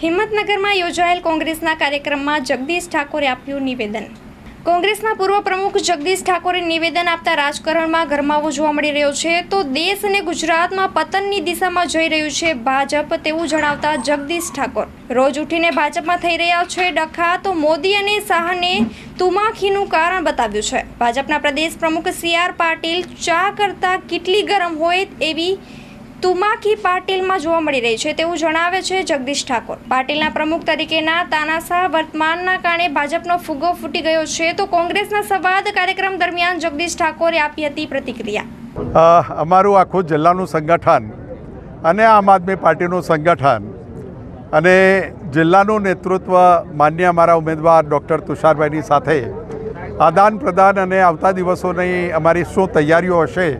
હિંમતનગરમાં યોજાયેલ કોંગ્રેસના કાર્યક્રમમાં જગદીશ ઠાકોરે આપ્યું નિવેદન। કોંગ્રેસના પૂર્વ પ્રમુખ જગદીશ ઠાકોરે નિવેદન આપતા રાજકારણમાં ગરમાવો જોવા મળી રહ્યો છે તો દેશ અને ગુજરાતમાં પતનની દિશામાં જઈ રહ્યું છે ભાજપ તેવું જણાવતા જગદીશ ઠાકોર રોજ ઉઠીને ભાજપમાં થઈ રહ્યા છે ડખા તો મોદી અને શાહને તુમાખીનું કારણ બતાવ્યું છે। ભાજપના પ્રદેશ પ્રમુખ CR પાટીલ ચા કરતા કેટલી ગરમ હોય એવી તુમાખી પાટીલમાં જોવા મળી રહી છે તેવું જણાવે છે જગદીશ ઠાકોર। પાટીલના પ્રમુખ તરીકેના તાનાશાહ વર્તમાનના કારણે ભાજપનો ફુગ્ગો ફૂટી ગયો છે તો કોંગ્રેસના સંવાદ કાર્યક્રમ દરમિયાન જગદીશ ઠાકોરે આપી હતી પ્રતિક્રિયા। અમારું આખું જિલ્લાનું સંગઠન અને આમ આદમી પાર્ટીનું સંગઠન અને જિલ્લાનું નેતૃત્વ માન્ય અમારા ઉમેદવાર ડૉક્ટર તુષારભાઈની સાથે આદાન પ્રદાન અને આવતા દિવસોની અમારી શું તૈયારીઓ હશે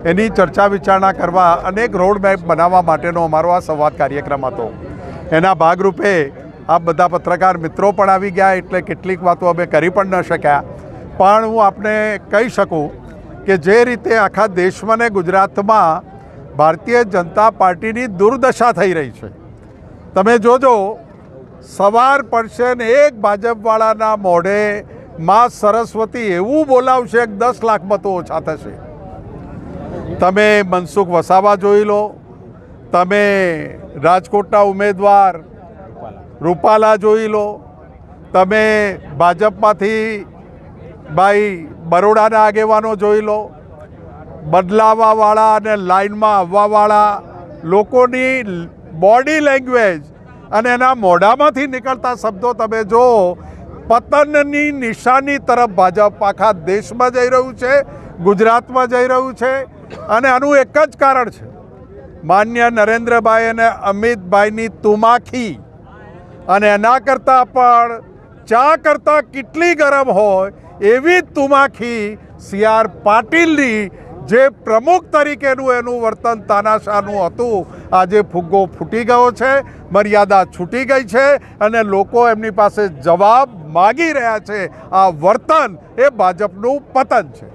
એની ચર્ચા વિચારણા કરવા અને એક રોડ મેપ બનાવવા માટેનો અમારો આ સંવાદ કાર્યક્રમ હતો। એના ભાગરૂપે આ બધા પત્રકાર મિત્રો પણ આવી ગયા એટલે કેટલીક વાતો અમે કરી પણ ન શક્યા, પણ હું આપને કહી શકું કે જે રીતે આખા દેશમાં ને ગુજરાતમાં ભારતીય જનતા પાર્ટીની દુર્દશા થઈ રહી છે, તમે જોજો સવાર પડશે ને એક ભાજપવાળાના મોઢે માં સરસ્વતી એવું બોલાવશે કે 10 લાખ મતો ઓછા થશે। તમે મનસુખ વસાવા જોઈ લો, તમે રાજકોટના ઉમેદવાર રૂપાલા જોઈ લો, તમે ભાજપમાંથી ભાઈ બરોડાના આગેવાનો જોઈ લો, બદલાવાવાળા અને લાઇનમાં આવવાવાળા લોકોની બોડી લેંગ્વેજ અને એના મોઢામાંથી નીકળતા શબ્દો તમે જો, પતનની નિશાની તરફ ભાજપ આખા દેશમાં જઈ રહ્યું છે, ગુજરાતમાં જઈ રહ્યું છે અને આનું એક જ કારણ છે માન્ય નરેન્દ્રભાઈ અને અમિતભાઈની તુમાખી। અને એના કરતાં પણ ચા કરતાં કેટલી ગરમ હોય એવી તુમાખી CR પાટીલની જે પ્રમુખ તરીકેનું એનું વર્તન તાનાશાહનું હતું, આજે ફુગ્ગો ફૂટી ગયો છે, મર્યાદા છૂટી ગઈ છે અને લોકો એમની પાસે જવાબ માગી રહ્યા છે। આ વર્તન એ ભાજપનું પતન છે।